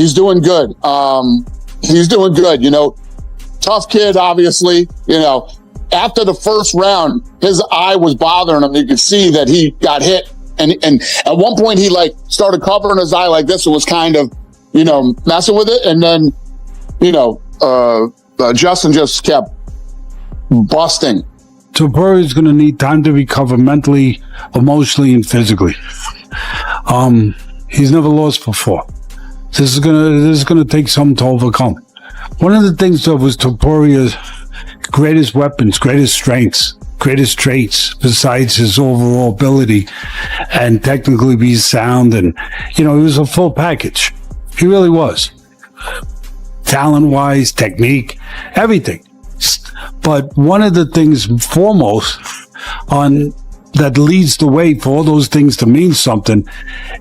He's doing good. He's doing good. You know, tough kid, obviously. You know, after the first round, his eye was bothering him. You could see that he got hit. And at one point, he like started covering his eye like this and was kind of, you know, messing with it. And then, you know, Justin just kept busting. Topuria is going to need time to recover mentally, emotionally, and physically. He's never lost before. This is gonna take something to overcome. One of the things that was Topuria's greatest weapons, greatest strengths, greatest traits, besides his overall ability and technically be sound, and you know, he was a full package. He really was. Talent-wise, technique, everything. But one of the things foremost that leads the way for all those things to mean something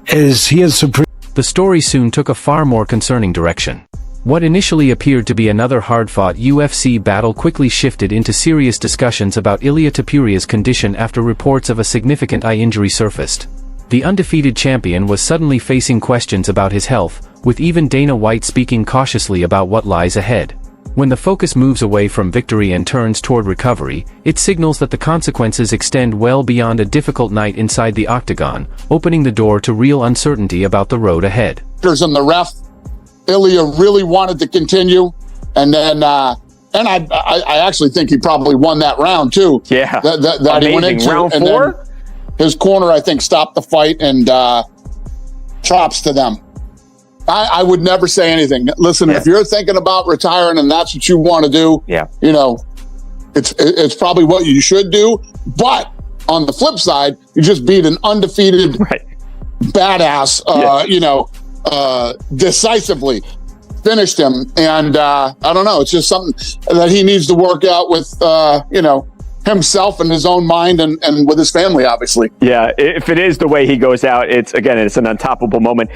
is he has supreme. The story soon took a far more concerning direction. What initially appeared to be another hard-fought UFC battle quickly shifted into serious discussions about Ilia Topuria's condition after reports of a significant eye injury surfaced. The undefeated champion was suddenly facing questions about his health, with even Dana White speaking cautiously about what lies ahead. When the focus moves away from victory and turns toward recovery, it signals that the consequences extend well beyond a difficult night inside the octagon, opening the door to real uncertainty about the road ahead. And the ref, Ilia really wanted to continue, and then I actually think he probably won that round too. Yeah, that he went into round 4. His corner, I think, stopped the fight, and props to them. I would never say anything. Listen, if you're thinking about retiring and that's what you want to do, you know, it's probably what you should do. But on the flip side, you just beat an undefeated badass, you know, decisively finished him. And I don't know, it's just something that he needs to work out with, you know, himself and his own mind and with his family, obviously. Yeah, if it is the way he goes out, it's an untoppable moment.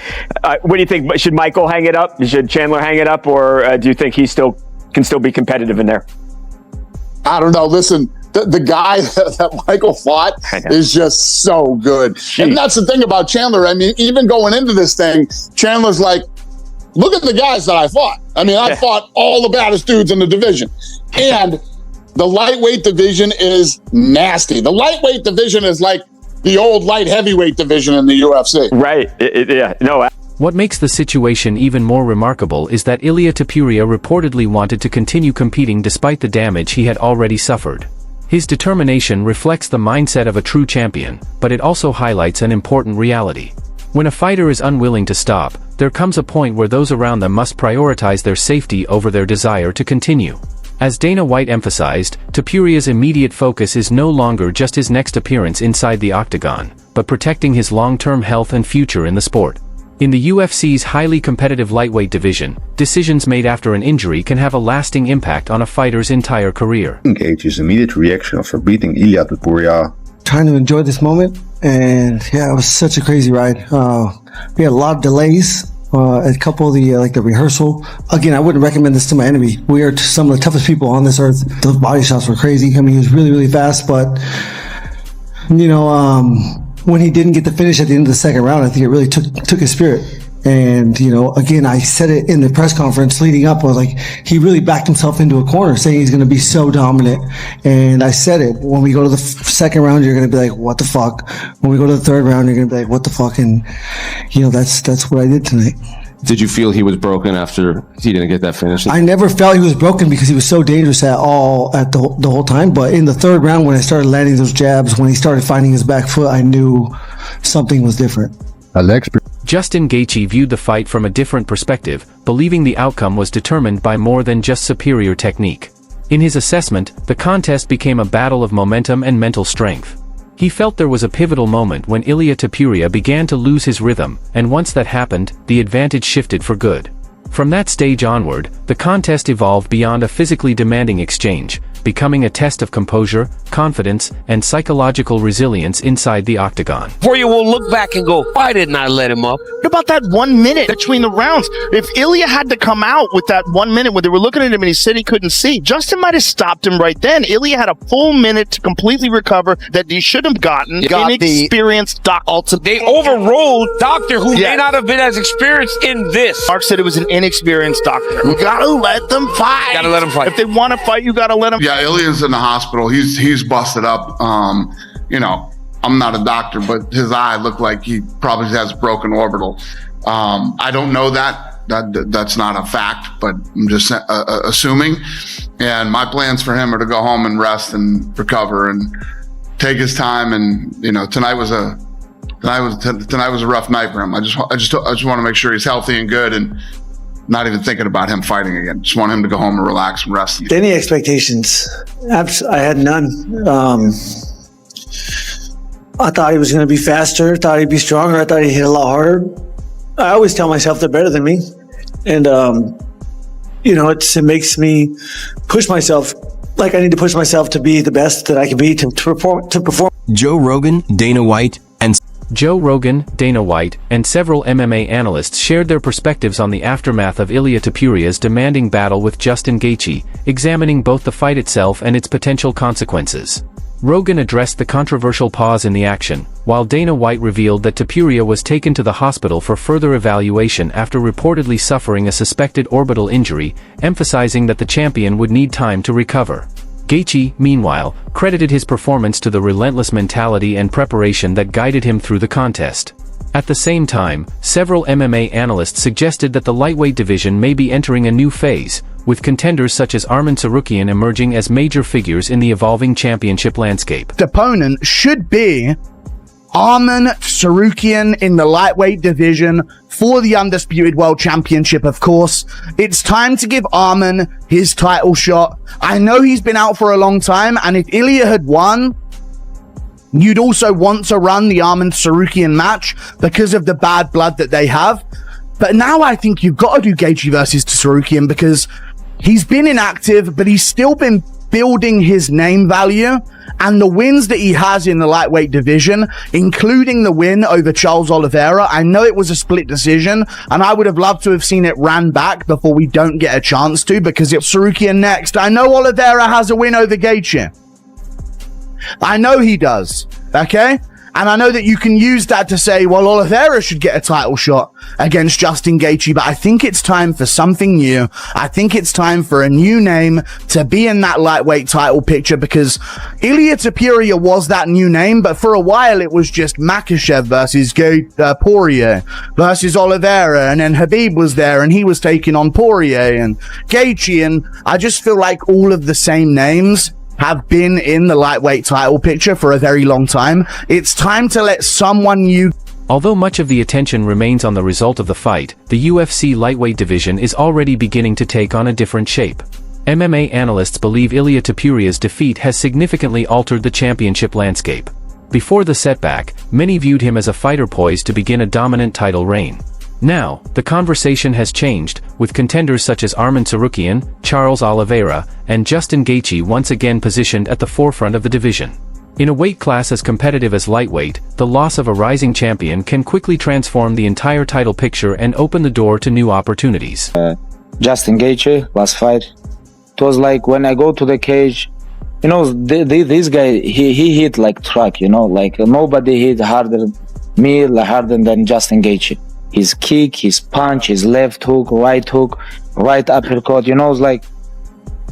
What do you think? Should Michael hang it up? Should Chandler hang it up? Or do you think he can still be competitive in there? I don't know. Listen, the guy that Michael fought is just so good. Jeez. And that's the thing about Chandler. I mean, even going into this thing, Chandler's like, look at the guys that I fought. I mean, I fought all the baddest dudes in the division. And the lightweight division is nasty. The lightweight division is like the old light heavyweight division in the UFC. Right. No. What makes the situation even more remarkable is that Ilia Topuria reportedly wanted to continue competing despite the damage he had already suffered. His determination reflects the mindset of a true champion, but it also highlights an important reality. When a fighter is unwilling to stop, there comes a point where those around them must prioritize their safety over their desire to continue. As Dana White emphasized, Topuria's immediate focus is no longer just his next appearance inside the octagon, but protecting his long-term health and future in the sport. In the UFC's highly competitive lightweight division, decisions made after an injury can have a lasting impact on a fighter's entire career. Gaethje's immediate reaction after beating Ilia Topuria. Trying to enjoy this moment, and yeah, it was such a crazy ride. We had a lot of delays. A couple of the rehearsal. Again, I wouldn't recommend this to my enemy. We are some of the toughest people on this earth. Those body shots were crazy. I mean, he was really, really fast, but you know, when he didn't get the finish at the end of the second round, I think it really took his spirit. And you know, again, I said it in the press conference leading up. I was like, he really backed himself into a corner, saying he's going to be so dominant. And I said it. When we go to the second round, you're going to be like, what the fuck? When we go to the third round, you're going to be like, what the fuck? And you know, that's what I did tonight. Did you feel he was broken after he didn't get that finish? I never felt he was broken because he was so dangerous at the whole time. But in the third round, when I started landing those jabs, when he started finding his back foot, I knew something was different. Justin Gaethje viewed the fight from a different perspective, believing the outcome was determined by more than just superior technique. In his assessment, the contest became a battle of momentum and mental strength. He felt there was a pivotal moment when Ilia Topuria began to lose his rhythm, and once that happened, the advantage shifted for good. From that stage onward, the contest evolved beyond a physically demanding exchange, becoming a test of composure, confidence, and psychological resilience inside the octagon. Topuria will look back and go, why didn't I let him up? What about that 1 minute between the rounds? If Ilia had to come out with that 1 minute when they were looking at him and he said he couldn't see, Justin might have stopped him right then. Ilia had a full minute to completely recover that he should have gotten. Inexperienced doctor. They overruled Doctor, who may not have been as experienced in this. Mark said it was an inexperienced doctor. You gotta let them fight. Gotta let them fight. If they want to fight, you gotta let them. Yeah, Ilia's in the hospital. He's busted up. You know, I'm not a doctor, but his eye looked like he probably has broken orbital. I don't know that's not a fact, but I'm just assuming. And my plans for him are to go home and rest and recover and take his time. And you know, tonight was a rough night for him. I just want to make sure he's healthy and good, and not even thinking about him fighting again. Just want him to go home and relax and rest. Any expectations? I had none. I thought he was going to be faster. Thought he'd be stronger. I thought he'd hit a lot harder. I always tell myself they're better than me, and you know, it makes me push myself. Like I need to push myself to be the best that I can be to perform. Joe Rogan, Dana White, and several MMA analysts shared their perspectives on the aftermath of Ilia Topuria's demanding battle with Justin Gaethje, examining both the fight itself and its potential consequences. Rogan addressed the controversial pause in the action, while Dana White revealed that Topuria was taken to the hospital for further evaluation after reportedly suffering a suspected orbital injury, emphasizing that the champion would need time to recover. Gaethje, meanwhile, credited his performance to the relentless mentality and preparation that guided him through the contest. At the same time, several MMA analysts suggested that the lightweight division may be entering a new phase, with contenders such as Arman Tsarukyan emerging as major figures in the evolving championship landscape. The opponent should be Arman Tsarukyan in the lightweight division for the Undisputed World Championship, of course. It's time to give Arman his title shot. I know he's been out for a long time, and if Ilia had won, you'd also want to run the Arman Tsarukyan match because of the bad blood that they have. But now I think you've got to do Gaethje versus Tsarukyan because he's been inactive, but he's still been building his name value, and the wins that he has in the lightweight division, including the win over Charles Oliveira. I know it was a split decision, and I would have loved to have seen it ran back before we don't get a chance to, because it's Tsarukyan next. I know Oliveira has a win over Gaethje. I know he does, okay? And I know that you can use that to say, well, Oliveira should get a title shot against Justin Gaethje, but I think it's time for something new. I think it's time for a new name to be in that lightweight title picture, because Ilia Topuria was that new name, but for a while it was just Makhachev versus Poirier versus Oliveira, and then Khabib was there and he was taking on Poirier and Gaethje, and I just feel like all of the same names have been in the lightweight title picture for a very long time. It's time to let someone new. Although much of the attention remains on the result of the fight, the UFC lightweight division is already beginning to take on a different shape. MMA analysts believe Ilia Topuria's defeat has significantly altered the championship landscape. Before the setback, many viewed him as a fighter poised to begin a dominant title reign. Now, the conversation has changed, with contenders such as Arman Tsarukyan, Charles Oliveira, and Justin Gaethje once again positioned at the forefront of the division. In a weight class as competitive as lightweight, the loss of a rising champion can quickly transform the entire title picture and open the door to new opportunities. Justin Gaethje, last fight. It was like when I go to the cage, you know, this guy, he hit like truck, you know, like nobody hit harder than Justin Gaethje. His kick, his punch, his left hook, right uppercut, you know, it's like,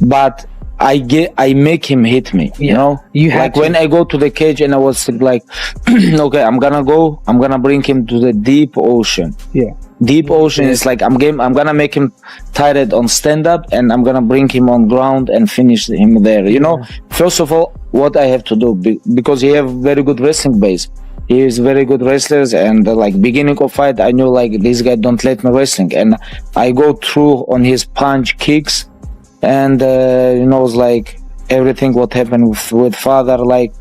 but I make him hit me, you know? Like when I go to the cage and I was like, okay, I'm gonna bring him to the deep ocean. Yeah. Deep ocean is like, I'm gonna make him tired on stand up, and I'm gonna bring him on ground and finish him there, you know? First of all, what I have to do, because he have very good wrestling base. He is very good wrestlers, and like beginning of fight, I knew like this guy don't let me wrestling, and I go through on his punch kicks, and you know, it's like everything what happened with father, like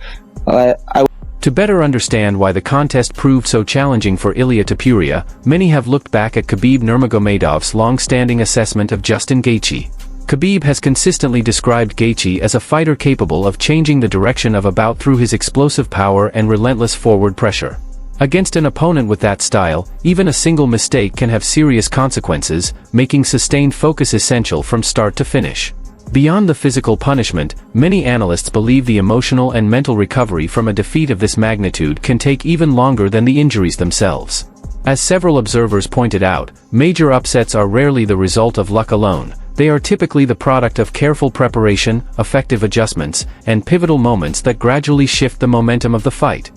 To better understand why the contest proved so challenging for Ilia Topuria, many have looked back at Khabib Nurmagomedov's long-standing assessment of Justin Gaethje. Khabib has consistently described Gaethje as a fighter capable of changing the direction of a bout through his explosive power and relentless forward pressure. Against an opponent with that style, even a single mistake can have serious consequences, making sustained focus essential from start to finish. Beyond the physical punishment, many analysts believe the emotional and mental recovery from a defeat of this magnitude can take even longer than the injuries themselves. As several observers pointed out, major upsets are rarely the result of luck alone. They are typically the product of careful preparation, effective adjustments, and pivotal moments that gradually shift the momentum of the fight.